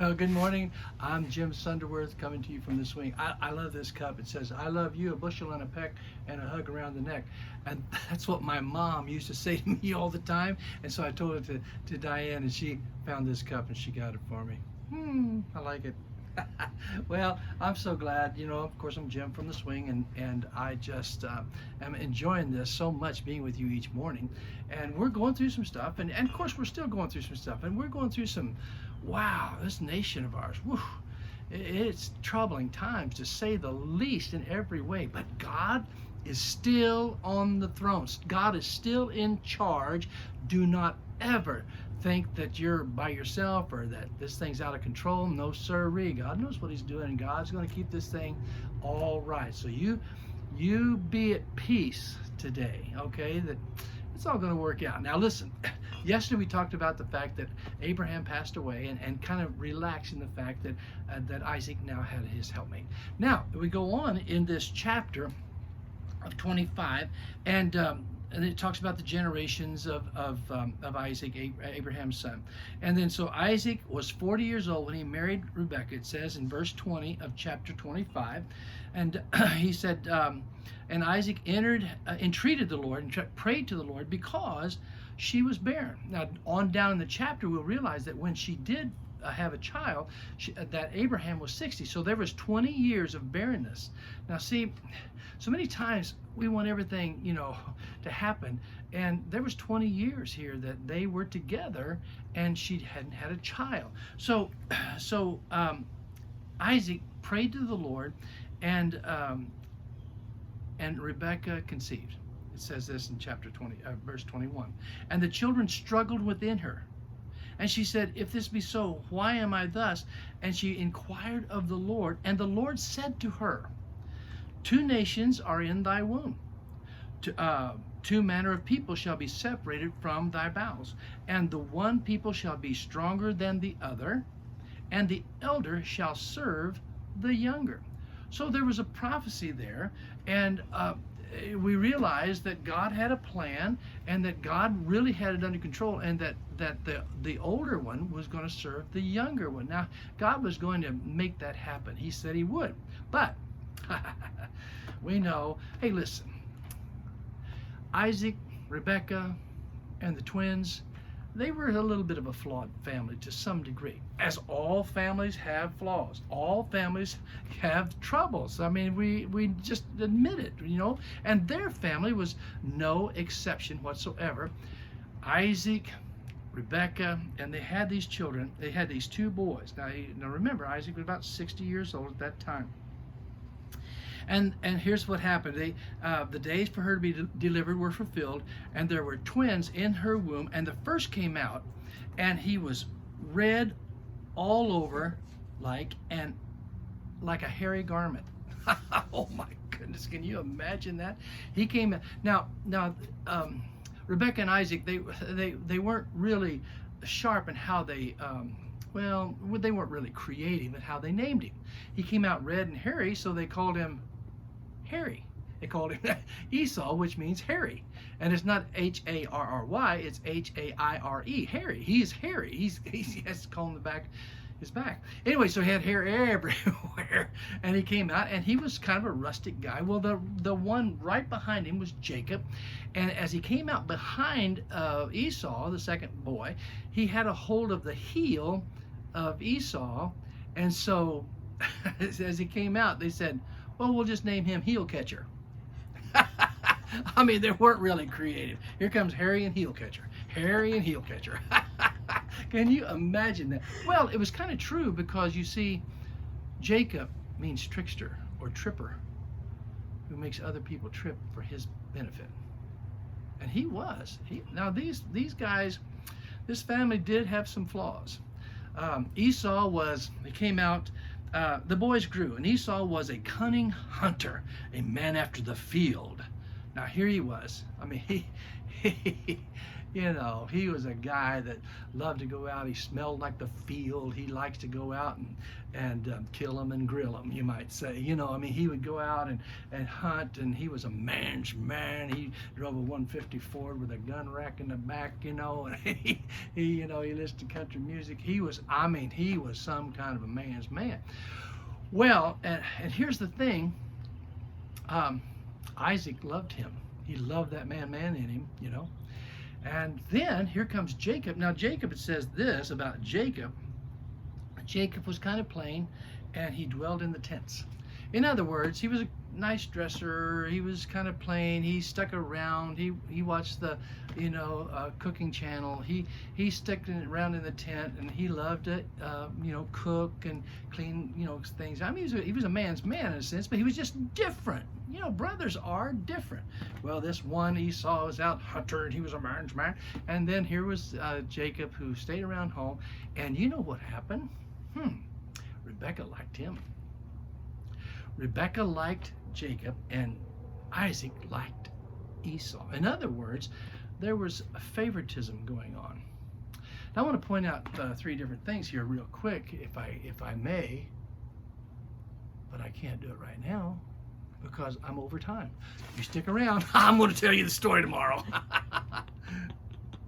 Good morning. I'm Jim Sunderwirth coming to you from the swing. I love this cup. It says, I love you, a bushel and a peck and a hug around the neck. And that's what my mom used to say to me all the time. And so I told it to Diane, and she found this cup and she got it for me. I like it. Well, I'm so glad, of course I'm Jim from the swing, and I just am enjoying this so much, being with you each morning. And we're going through some stuff, and of course we're still going through some stuff, and we're going through some, wow, this nation of ours, whew, it's troubling times to say the least in every way, but God is still on the throne. God is still in charge. Do not ever think that you're by yourself or that this thing's out of control. No sirree. God knows what he's doing, and God's going to keep this thing all right. So you be at peace today, okay? That it's all going to work out. Now listen, yesterday we talked about the fact that Abraham passed away, and kind of relaxing the fact that that Isaac now had his helpmate. Now we go on in this chapter of 25, and it talks about the generations of Isaac, Abraham's son. And then so Isaac was 40 years old when he married Rebekah. It says in verse 20 of chapter 25. And he said, and Isaac entreated the Lord and prayed to the Lord because she was barren. Now on down in the chapter we'll realize that when she did have a child, that Abraham was 60. So there was 20 years of barrenness. Now see, so many times we want everything, to happen, and there was 20 years here that they were together and she hadn't had a child. So Isaac prayed to the Lord, and Rebekah conceived. It says this in chapter 20, verse 21. And the children struggled within her. And she said, if this be so, why am I thus? And she inquired of the Lord, and the Lord said to her, two nations are in thy womb. Two manner of people shall be separated from thy bowels, and the one people shall be stronger than the other, and the elder shall serve the younger. So there was a prophecy there, and we realized that God had a plan, and that God really had it under control, and that the older one was going to serve the younger one. Now, God was going to make that happen. He said he would. But we know, hey, listen, Isaac, Rebekah, and the twins, they were a little bit of a flawed family to some degree, as all families have flaws. All families have troubles. I mean, we just admit it, and their family was no exception whatsoever. Isaac, Rebekah, and they had these children. They had these two boys. Now remember, Isaac was about 60 years old at that time. And here's what happened. The days for her to be delivered were fulfilled, and there were twins in her womb. And the first came out, and he was red all over like a hairy garment. Oh my goodness, can you imagine that? He came out. Now Rebekah and Isaac, they weren't really sharp in how they they weren't really creative in how they named him. He came out red and hairy, so they called him Harry. They called him Esau, which means hairy. And it's not Harry, it's Haire. Harry. He's hairy. He has to call him his back. Anyway, so he had hair everywhere. And he came out, and he was kind of a rustic guy. Well, the one right behind him was Jacob. And as he came out behind Esau, the second boy, he had a hold of the heel of Esau. And so as he came out, they said, well, we'll just name him Heel Catcher. I mean, they weren't really creative. Here comes Harry and Heel Catcher. Harry and Heel Catcher. Can you imagine that? Well, it was kind of true, because you see, Jacob means trickster or tripper, who makes other people trip for his benefit. And he was. Now these guys, this family did have some flaws. Esau he came out, the boys grew, and Esau was a cunning hunter, a man after the field. Now here he was. I mean, You know, he was a guy that loved to go out. He smelled like the field. He likes to go out and kill them and grill them, you might say. You know, I mean, he would go out and hunt, and he was a man's man. He drove a 150 Ford with a gun rack in the back, you know, and you know, he listened to country music. He was, I mean, he was some kind of a man's man. Well, and here's the thing. Isaac loved him. He loved that man in him, you know. And then here comes Jacob. Now Jacob, it says this about Jacob. Jacob was kind of plain, and he dwelled in the tents. In other words, he was a nice dresser. He was kind of plain. He stuck around. He watched the, you know, cooking channel. He stuck around in the tent, and he loved to, you know, cook and clean, you know, things. I mean, he was a man's man in a sense, but he was just different. You know, brothers are different. Well, this one Esau was out hunter, and he was a man's man. And then here was Jacob, who stayed around home. And you know what happened? Rebekah liked him. Rebekah liked Jacob, and Isaac liked Esau. In other words, there was a favoritism going on. Now I want to point out 3 different things here real quick, if I may, but I can't do it right now because I'm over time. You stick around, I'm going to tell you the story tomorrow.